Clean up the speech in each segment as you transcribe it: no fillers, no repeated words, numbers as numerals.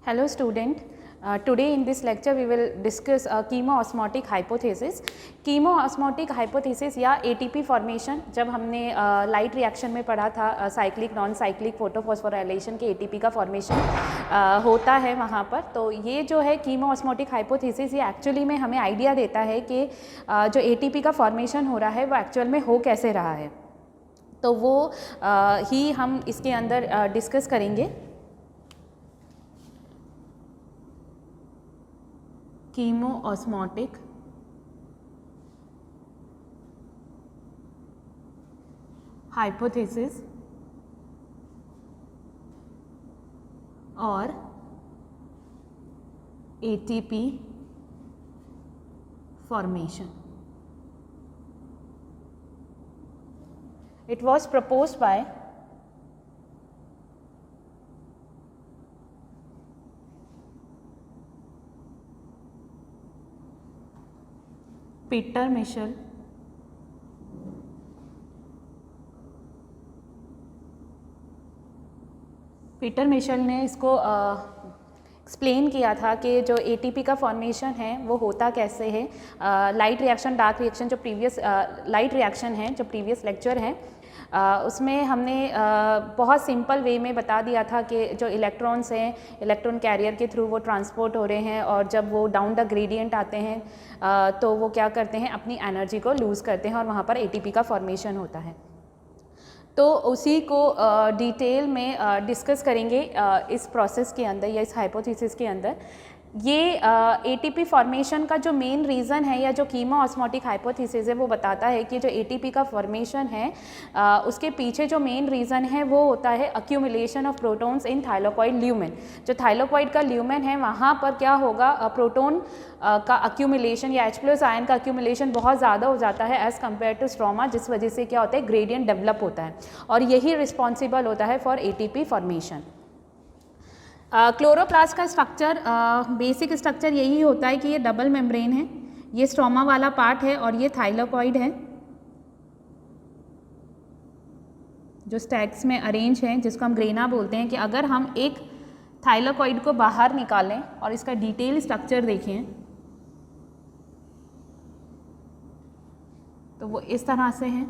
Hello student, today in this lecture we will discuss chemoosmotic hypothesis. chemoosmotic hypothesis या ATP formation जब हमने light reaction में पढ़ा था साइक्लिक नॉन साइक्लिक फोटोफॉस्फोराइलेशन के ATP का फॉर्मेशन होता है वहाँ पर, तो ये जो है chemoosmotic hypothesis ये एक्चुअली में हमें आइडिया देता है कि जो ATP का फॉर्मेशन हो रहा है वो एक्चुअल में हो कैसे रहा है, तो वो ही हम इसके अंदर डिस्कस करेंगे. chemoosmotic hypothesis और ATP formation. It was proposed by Peter Mitchell ने इसको एक्सप्लेन किया था कि जो ATP का फॉर्मेशन है वो होता कैसे है. लाइट रिएक्शन डार्क रिएक्शन जो प्रीवियस लाइट रिएक्शन है जो प्रीवियस लेक्चर है उसमें हमने बहुत सिंपल वे में बता दिया था कि जो इलेक्ट्रॉन्स हैं इलेक्ट्रॉन कैरियर के थ्रू वो ट्रांसपोर्ट हो रहे हैं और जब वो डाउन द ग्रेडियंट आते हैं तो वो क्या करते हैं, अपनी एनर्जी को लूज़ करते हैं और वहाँ पर ATP का फॉर्मेशन होता है. तो उसी को डिटेल में डिस्कस करेंगे इस प्रोसेस के अंदर या इस हाइपोथेसिस के अंदर. ये ATP फॉर्मेशन का जो मेन रीज़न है या जो कीमोऑस्मोटिक हाइपोथेसिस है वो बताता है कि जो ATP का फॉर्मेशन है उसके पीछे जो मेन रीज़न है वो होता है accumulation of protons in thylakoid lumen. जो थाइलाकोइड का ल्यूमेन है वहाँ पर क्या होगा, प्रोटॉन का अक्यूमुलेशन या H+ आयन का अक्यूमुलेशन बहुत ज़्यादा हो जाता है एज़ कम्पेयर टू स्ट्रोमा, जिस वजह से क्या होता है, ग्रेडियंट डेवलप होता है और यही रिस्पॉन्सिबल होता है फॉर ATP फॉर्मेशन. क्लोरोप्लास्ट का स्ट्रक्चर बेसिक स्ट्रक्चर यही होता है कि ये डबल मेम्ब्रेन है, ये स्ट्रोमा वाला पार्ट है और ये थाइलाकोइड है जो स्टैक्स में अरेंज है, जिसको हम ग्रेना बोलते हैं. कि अगर हम एक थाइलाकोइड को बाहर निकालें और इसका डिटेल स्ट्रक्चर देखें तो वो इस तरह से है.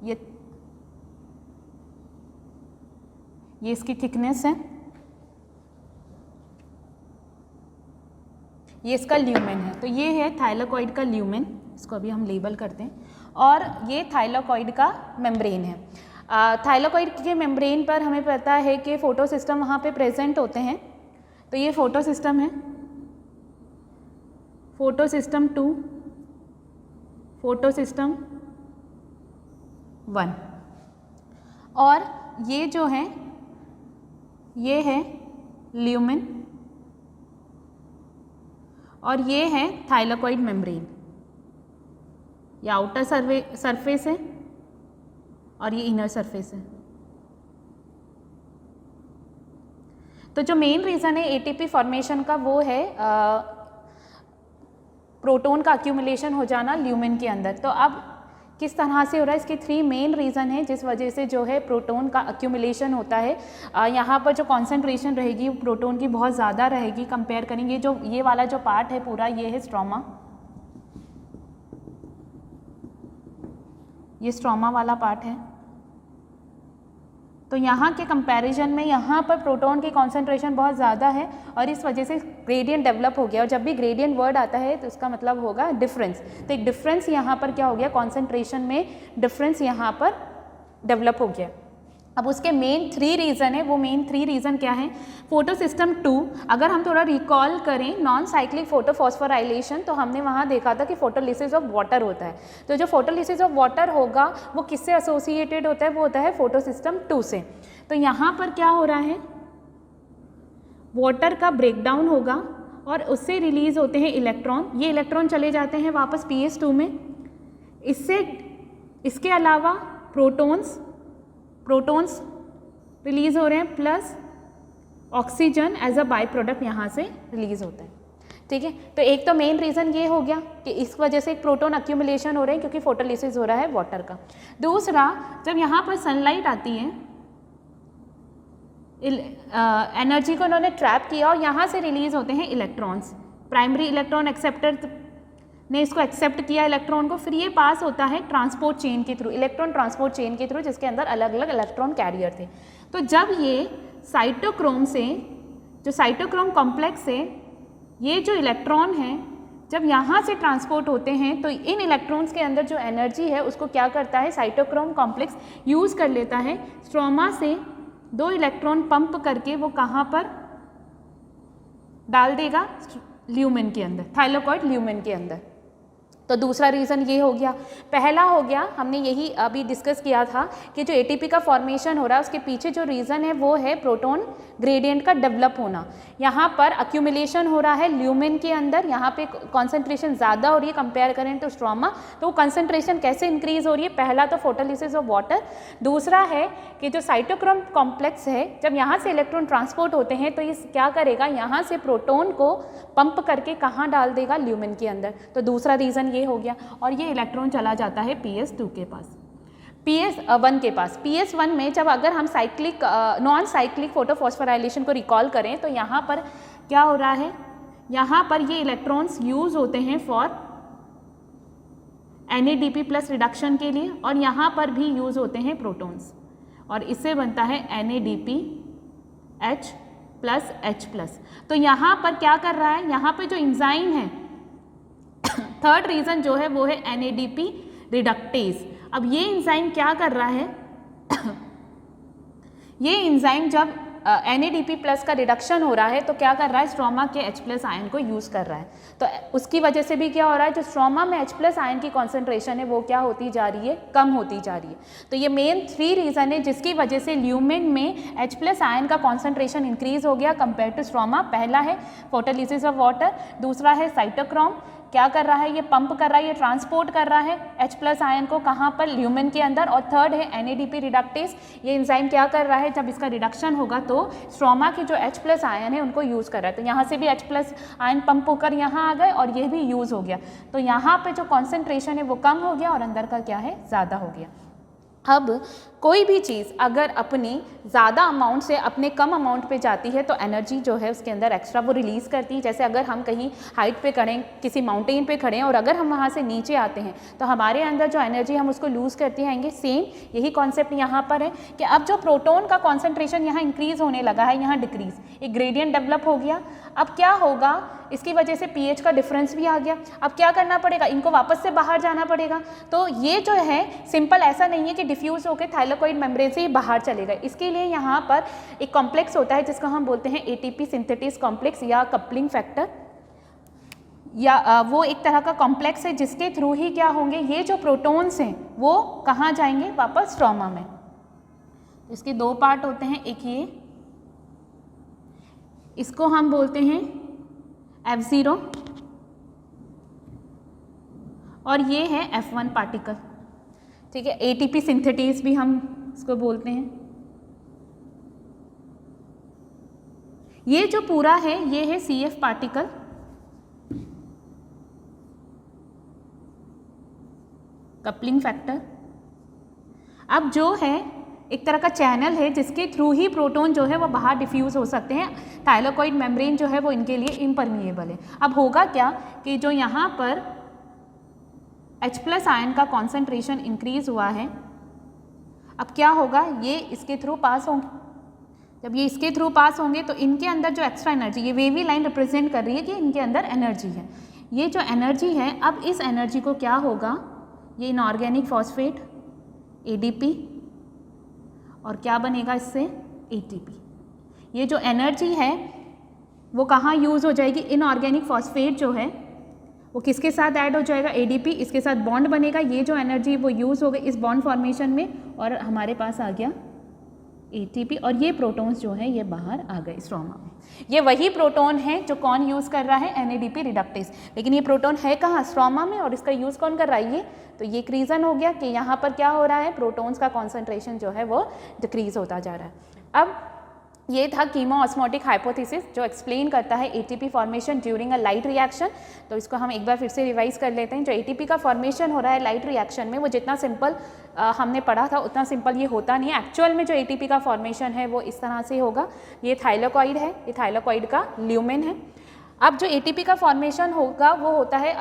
ये इसकी थिकनेस है, ये इसका ल्यूमेन है. तो ये है थाइलाकोइड का ल्यूमेन, इसको अभी हम लेबल करते हैं, और ये थाइलाकोइड का मेम्ब्रेन है. थाइलाकोइड के मेम्ब्रेन पर हमें पता है कि फोटो सिस्टम वहाँ पे प्रेजेंट होते हैं. तो ये फोटो सिस्टम है, फोटो सिस्टम 2, फोटो सिस्टम 1, और ये जो है ये है ल्यूमेन और ये है थाइलाकोइड मेम्ब्रेन. ये आउटर सरफेस है और ये इनर सरफेस है. तो जो मेन रीज़न है ATP फॉर्मेशन का वो है प्रोटॉन का अक्यूमुलेशन हो जाना ल्यूमेन के अंदर. तो अब किस तरह से हो रहा है, इसके 3 मेन रीज़न है जिस वजह से जो है प्रोटॉन का अक्यूमुलेशन होता है. यहाँ पर जो कॉन्सेंट्रेशन रहेगी प्रोटॉन की बहुत ज़्यादा रहेगी. कंपेयर करेंगे जो ये वाला जो पार्ट है पूरा, ये है स्ट्रोमा, ये स्ट्रोमा वाला पार्ट है. तो यहाँ के कंपैरिजन में यहाँ पर प्रोटॉन की कॉन्सेंट्रेशन बहुत ज़्यादा है और इस वजह से ग्रेडियंट डेवलप हो गया. और जब भी ग्रेडियंट वर्ड आता है तो उसका मतलब होगा डिफरेंस. तो एक डिफरेंस यहाँ पर क्या हो गया, कॉन्सेंट्रेशन में डिफरेंस यहाँ पर डेवलप हो गया. अब उसके मेन 3 रीज़न है. वो मेन 3 रीज़न क्या है, फोटो सिस्टम 2. अगर हम थोड़ा रिकॉल करें नॉन साइक्लिक फोटोफॉस्फोराइलेशन, तो हमने वहाँ देखा था कि फोटोलिसिस ऑफ वाटर होता है. तो जो फोटोलिसिस ऑफ वाटर होगा वो किससे एसोसिएटेड होता है, वो होता है फोटो सिस्टम 2 से. तो यहाँ पर क्या हो रहा है, वाटर का ब्रेकडाउन होगा और उससे रिलीज़ होते हैं इलेक्ट्रॉन. ये इलेक्ट्रॉन चले जाते हैं वापस PS2 में. इसके अलावा प्रोटॉन्स रिलीज़ हो रहे हैं plus oxygen as a by product यहाँ से रिलीज़ होता है. ठीक है, तो एक तो मेन रीज़न ये हो गया कि इस वजह से एक प्रोटॉन अक्यूमुलेशन हो रहे हैं क्योंकि फोटोलिसिस हो रहा है वाटर का. दूसरा, जब यहाँ पर सनलाइट आती है एनर्जी को उन्होंने ट्रैप किया और यहाँ से रिलीज होते हैं इलेक्ट्रॉन्स। प्राइमरी इलेक्ट्रॉन एक्सेप्टर ने इसको एक्सेप्ट किया इलेक्ट्रॉन को, फिर ये पास होता है ट्रांसपोर्ट चेन के थ्रू, इलेक्ट्रॉन ट्रांसपोर्ट चेन के थ्रू, जिसके अंदर अलग अलग इलेक्ट्रॉन कैरियर थे। तो जब ये साइटोक्रोम से, जो साइटोक्रोम कॉम्प्लेक्स से ये जो इलेक्ट्रॉन हैं जब यहाँ से ट्रांसपोर्ट होते हैं तो इन इलेक्ट्रॉन्स के अंदर जो एनर्जी है उसको क्या करता है साइटोक्रोम कॉम्प्लेक्स यूज़ कर लेता है। स्ट्रोमा से 2 इलेक्ट्रॉन पंप करके वो कहाँ पर डाल देगा, ल्यूमेन के अंदर, थाइलाकोइड ल्यूमेन के अंदर। तो दूसरा रीज़न ये हो गया। पहला हो गया, हमने यही अभी डिस्कस किया था कि जो एटीपी का फॉर्मेशन हो रहा है उसके पीछे जो रीज़न है वो है प्रोटॉन ग्रेडियंट का डेवलप होना। यहाँ पर अक्यूमुलेशन हो रहा है ल्यूमेन के अंदर, यहाँ पे कॉन्सेंट्रेशन ज़्यादा हो रही है कंपेयर करें तो स्ट्रोमा। तो वो कंसनट्रेशन कैसे इंक्रीज़ हो रही है, पहला तो फोटोलिसिस ऑफ वाटर, दूसरा है कि जो साइटोक्रोम कॉम्प्लेक्स है जब यहाँ से इलेक्ट्रॉन ट्रांसपोर्ट होते हैं तो ये क्या करेगा, यहाँ से प्रोटॉन को पंप करके कहाँ डाल देगा, ल्यूमेन के अंदर। तो दूसरा रीज़न ये हो गया। और ये इलेक्ट्रॉन चला जाता है PS2 के पास, PS1 के पास। PS1 में जब अगर हम साइक्लिक नॉन साइक्लिक फोटोफॉस्फोराइलेशन को रिकॉल करें तो यहाँ पर क्या हो रहा है, यहाँ पर ये इलेक्ट्रॉन्स यूज़ होते हैं फॉर NADP प्लस रिडक्शन के लिए, और यहाँ पर भी यूज़ होते हैं प्रोटॉन्स, और इससे बनता है NADPH प्लस H प्लस। तो यहाँ पर क्या कर रहा है, यहाँ पे जो एंजाइम है, थर्ड रीज़न जो है वो है NADP रिडक्टेज। अब ये एंजाइम क्या कर रहा है ये एंजाइम जब NADP प्लस का रिडक्शन हो रहा है तो क्या कर रहा है, स्ट्रोमा के H प्लस आयन को यूज़ कर रहा है। तो उसकी वजह से भी क्या हो रहा है, जो स्ट्रोमा में H प्लस आयन की कॉन्सेंट्रेशन है वो क्या होती जा रही है, कम होती जा रही है। तो ये मेन 3 रीज़न है जिसकी वजह से ल्यूमेन में H प्लस आयन का कॉन्सेंट्रेशन इंक्रीज हो गया कंपेयर टू स्ट्रोमा। पहला है फोटोलिसिस ऑफ वाटर, दूसरा है साइटोक्रोम क्या कर रहा है, ये पंप कर रहा है, ये ट्रांसपोर्ट कर रहा है H प्लस आयन को कहाँ पर, ल्यूमेन के अंदर, और थर्ड है NADP रिडक्टेज। ये एंजाइम क्या कर रहा है, जब इसका रिडक्शन होगा तो स्ट्रोमा के जो H प्लस आयन है उनको यूज़ कर रहा है। तो यहाँ से भी H प्लस आयन पंप होकर यहाँ आ गए और ये भी यूज़ हो गया। तो यहाँ पे जो कॉन्सेंट्रेशन है वो कम हो गया और अंदर का क्या है, ज़्यादा हो गया। अब कोई भी चीज़ अगर अपनी ज़्यादा अमाउंट से अपने कम अमाउंट पे जाती है तो एनर्जी जो है उसके अंदर एक्स्ट्रा वो रिलीज़ करती है। जैसे अगर हम कहीं हाइट पे खड़े, किसी माउंटेन पे खड़े हैं और अगर हम वहाँ से नीचे आते हैं तो हमारे अंदर जो एनर्जी हम उसको लूज़ करते आएंगे। सेम यही कॉन्सेप्ट यहाँ पर है कि अब जो प्रोटॉन का कॉन्सेंट्रेशन यहाँ इंक्रीज़ होने लगा है, यहाँ डिक्रीज़, एक ग्रेडियंट डेवलप हो गया। अब क्या होगा, इसकी वजह से pH का डिफरेंस भी आ गया। अब क्या करना पड़ेगा, इनको वापस से बाहर जाना पड़ेगा। तो ये जो है सिंपल ऐसा नहीं है कि डिफ्यूज़ होकर थाइलाकोइड मेम्ब्रेन से बाहर चलेगा। इसके लिए यहाँ पर एक कॉम्प्लेक्स होता है जिसको हम बोलते हैं ATP सिंथेटिस कॉम्प्लेक्स या कपलिंग फैक्टर, या वो एक तरह का कॉम्प्लेक्स है जिसके थ्रू ही क्या होंगे, ये जो प्रोटॉन्स हैं वो कहाँ जाएंगे, वापस स्ट्रोमा में। इसके 2 पार्ट होते हैं, एक ये, इसको हम बोलते हैं F0 और ये है F1 पार्टिकल, ठीक है। ATP सिंथेटिस भी हम इसको बोलते हैं। ये जो पूरा है ये है CF पार्टिकल, कपलिंग फैक्टर। अब जो है एक तरह का चैनल है जिसके थ्रू ही प्रोटॉन जो है वो बाहर डिफ्यूज़ हो सकते हैं। थाइलाकोइड मेम्ब्रेन जो है वो इनके लिए इम्परमिएबल है। अब होगा क्या कि जो यहाँ पर H प्लस आयन का कॉन्सेंट्रेशन इंक्रीज़ हुआ है, अब क्या होगा, ये इसके थ्रू पास होंगे। जब ये इसके थ्रू पास होंगे तो इनके अंदर जो एक्स्ट्रा एनर्जी, ये वेवी लाइन रिप्रेजेंट कर रही है कि इनके अंदर एनर्जी है। ये जो एनर्जी है, अब इस एनर्जी को क्या होगा, ये इनऑर्गेनिक फॉस्फेट ADP और क्या बनेगा इससे, ATP। ये जो एनर्जी है वो कहाँ यूज़ हो जाएगी, इनऑर्गेनिक फॉस्फेट जो है वो किसके साथ ऐड हो जाएगा, ADP, इसके साथ बॉन्ड बनेगा। ये जो एनर्जी वो यूज़ हो गई इस बॉन्ड फॉर्मेशन में और हमारे पास आ गया ATP, और ये प्रोटॉन्स जो है ये बाहर आ गए स्ट्रोमा में। ये वही प्रोटॉन है जो कौन यूज़ कर रहा है, NADP रिडक्टेज। लेकिन ये प्रोटॉन है कहाँ, स्ट्रोमा में, और इसका यूज़ कौन कर रहा है, ये। तो ये एक रीज़न हो गया कि यहाँ पर क्या हो रहा है, प्रोटॉन्स का कॉन्सेंट्रेशन जो है वो डिक्रीज़ होता जा रहा है। अब ये था कीमो-ऑस्मोटिक हाइपोथेसिस जो एक्सप्लेन करता है ATP formation during a light reaction. तो इसको हम एक बार फिर से रिवाइज कर लेते हैं। जो एटीपी का फॉर्मेशन हो रहा है लाइट रिएक्शन में, वो जितना सिंपल हमने पढ़ा था उतना सिंपल ये होता नहीं है। एक्चुअल में जो एटीपी का फॉर्मेशन है वो इस तरह से होगा। ये थाइलाकॉइड है, ये थाइलाकॉइड का ल्यूमेन है। अब जो एटीपी का फॉर्मेशन होगा वो होता है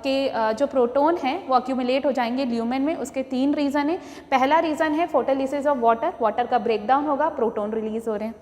कि जो प्रोटॉन है वो अक्यूमुलेट हो जाएंगे ल्यूमेन में। उसके 3 रीज़न है। पहला रीज़न है फोटोलिसिस ऑफ वाटर, वाटर का ब्रेकडाउन होगा, प्रोटॉन रिलीज हो रहे हैं।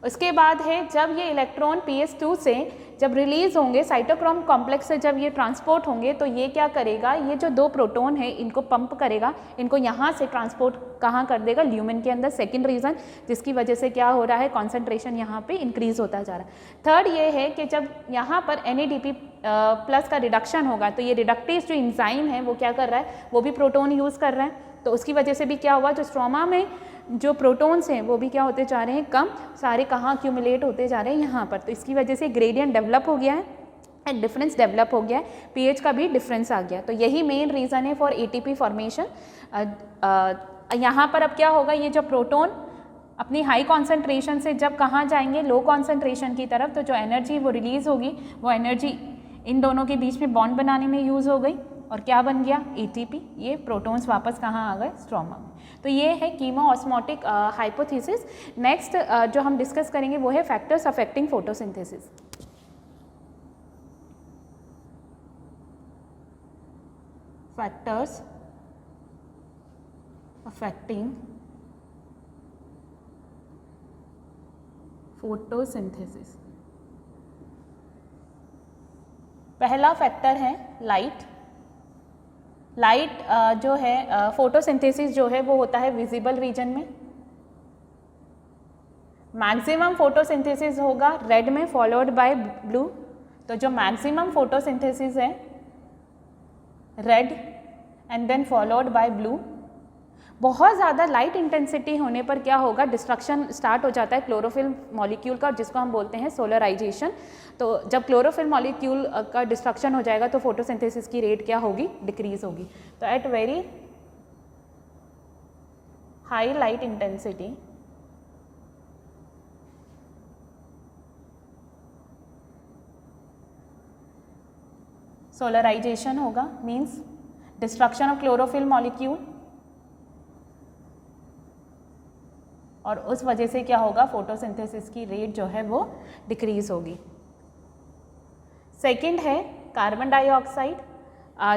उसके बाद है जब ये इलेक्ट्रॉन PS2 से जब रिलीज़ होंगे, साइटोक्रोम कॉम्प्लेक्स से जब ये ट्रांसपोर्ट होंगे, तो ये क्या करेगा, ये जो 2 प्रोटॉन है इनको पंप करेगा, इनको यहाँ से ट्रांसपोर्ट कहाँ कर देगा, ल्यूमेन के अंदर। सेकंड रीज़न जिसकी वजह से क्या हो रहा है, कॉन्सेंट्रेशन यहाँ पे इंक्रीज होता जा रहा है। थर्ड ये है कि जब यहाँ पर NADP प्लस का रिडक्शन होगा तो ये रिडक्टेज जो इंजाइम है वो क्या कर रहा है, वो भी प्रोटॉन यूज़ कर रहा है। तो उसकी वजह से भी क्या हुआ, जो स्ट्रोमा में जो प्रोटॉन्स हैं वो भी क्या होते जा रहे हैं, कम, सारे कहाँ एक्यूमुलेट होते जा रहे हैं, यहाँ पर। तो इसकी वजह से ग्रेडियंट डेवलप हो गया है एंड डिफरेंस डेवलप हो गया है, पीएच का भी डिफरेंस आ गया। तो यही मेन रीज़न है फॉर एटीपी फॉर्मेशन। यहाँ पर अब क्या होगा, ये जो प्रोटॉन अपनी हाई कॉन्सेंट्रेशन से जब कहाँ जाएंगे, लो कॉन्सेंट्रेशन की तरफ, तो जो एनर्जी वो रिलीज़ होगी, वो एनर्जी इन दोनों के बीच में बॉन्ड बनाने में यूज़ हो गई और क्या बन गया, एटीपी। ये प्रोटॉन्स वापस कहाँ आ गए, स्ट्रोमा में। तो ये है कीमो-ऑस्मोटिक हाइपोथेसिस। नेक्स्ट जो हम डिस्कस करेंगे वो है factors affecting photosynthesis. Factors affecting photosynthesis. पहला फैक्टर है लाइट। लाइट जो है फोटोसिंथेसिस जो है वो होता है विजिबल रीजन में। मैक्सिमम फोटोसिंथेसिस होगा रेड में फॉलोड बाय ब्लू। तो जो मैक्सिमम फोटोसिंथेसिस है red and then followed by blue. बहुत ज़्यादा लाइट इंटेंसिटी होने पर क्या होगा, डिस्ट्रक्शन स्टार्ट हो जाता है क्लोरोफिल मॉलिक्यूल का, जिसको हम बोलते हैं सोलराइजेशन। तो जब क्लोरोफिल मॉलिक्यूल का डिस्ट्रक्शन हो जाएगा तो फोटोसिंथेसिस की रेट क्या होगी, डिक्रीज होगी। तो at very high light intensity solarisation होगा, means destruction of chlorophyll molecule, और उस वजह से क्या होगा, फोटोसिंथेसिस की रेट जो है वो डिक्रीज होगी। सेकंड है कार्बन डाइऑक्साइड।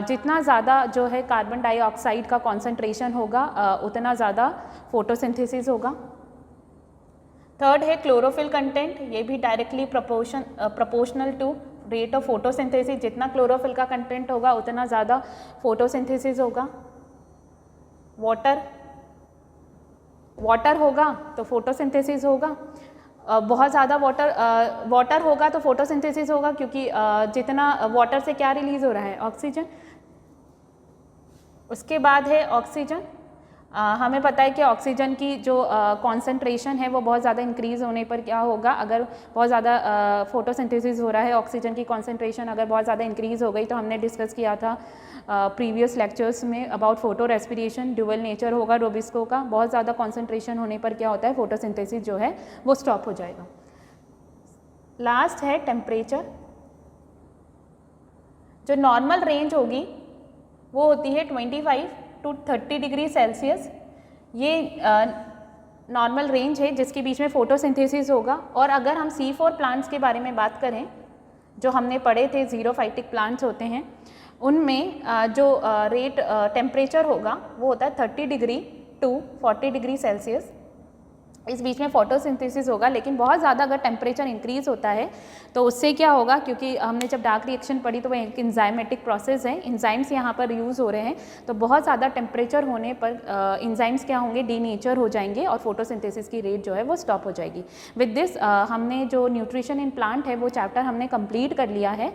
जितना ज़्यादा जो है कार्बन डाइऑक्साइड का कॉन्सेंट्रेशन होगा उतना ज़्यादा फोटोसिंथेसिस होगा। थर्ड है क्लोरोफिल कंटेंट। ये भी directly proportional to rate of photosynthesis. जितना क्लोरोफिल का कंटेंट होगा उतना ज़्यादा फोटोसिंथेसिस होगा। वाटर होगा तो फोटोसिंथेसिस होगा। बहुत ज़्यादा वाटर होगा तो फोटोसिंथेसिस होगा, क्योंकि जितना वाटर से क्या रिलीज़ हो रहा है, ऑक्सीजन। उसके बाद है ऑक्सीजन। हमें पता है कि ऑक्सीजन की जो कॉन्सेंट्रेशन है वो बहुत ज़्यादा इंक्रीज़ होने पर क्या होगा, अगर बहुत ज़्यादा फोटोसिंथेसिस हो रहा है, ऑक्सीजन की कॉन्सेंट्रेशन अगर बहुत ज़्यादा इंक्रीज़ हो गई, तो हमने डिस्कस किया था प्रीवियस लेक्चर्स में about photo respiration, dual nature होगा रोबिस्को का। बहुत ज़्यादा कॉन्सेंट्रेशन होने पर क्या होता है, फोटोसिंथेसिस जो है वो स्टॉप हो जाएगा। लास्ट है टेम्परेचर। जो नॉर्मल रेंज होगी वो होती है 25 to 30 डिग्री सेल्सियस। ये नॉर्मल रेंज है जिसके बीच में फोटोसिंथेसिस होगा। और अगर हम C4 प्लांट्स के बारे में बात करें, जो हमने पढ़े थे, जीरोफाइटिक प्लांट्स होते हैं, उनमें जो रेट टेम्परेचर होगा वो होता है 30 डिग्री to 40 डिग्री सेल्सियस। इस बीच में फोटोसिंथेसिस होगा। लेकिन बहुत ज़्यादा अगर टेम्परेचर इंक्रीज होता है तो उससे क्या होगा, क्योंकि हमने जब डार्क रिएक्शन पढ़ी तो वह एक इंजाइमेटिक प्रोसेस है, इंजाइम्स यहाँ पर यूज़ हो रहे हैं, तो बहुत ज़्यादा टेम्परेचर होने पर इंजाइम्स क्या होंगे, डीनेचर हो जाएंगे और फोटोसिंथेसिस की रेट जो है वो स्टॉप हो जाएगी। विद दिस हमने जो न्यूट्रिशन इन प्लांट है वो चैप्टर हमने कंप्लीट कर लिया है,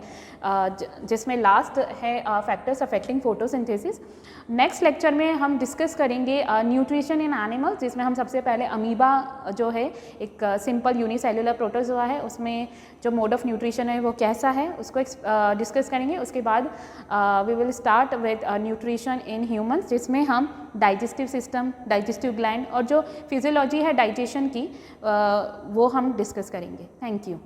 जिसमें लास्ट है factors affecting photosynthesis. Next lecture में हम डिस्कस करेंगे न्यूट्रिशन इन एनिमल्स, जिसमें हम सबसे पहले अमीबा जो है एक सिंपल यूनिसेलुलर प्रोटोजोआ है, उसमें जो मोड ऑफ न्यूट्रिशन है वो कैसा है उसको डिस्कस करेंगे। उसके बाद we will start with nutrition in humans, जिसमें हम डाइजेस्टिव सिस्टम, डाइजेस्टिव ग्लैंड और जो फिजियोलॉजी है डाइजेशन की वो हम डिस्कस करेंगे। Thank you.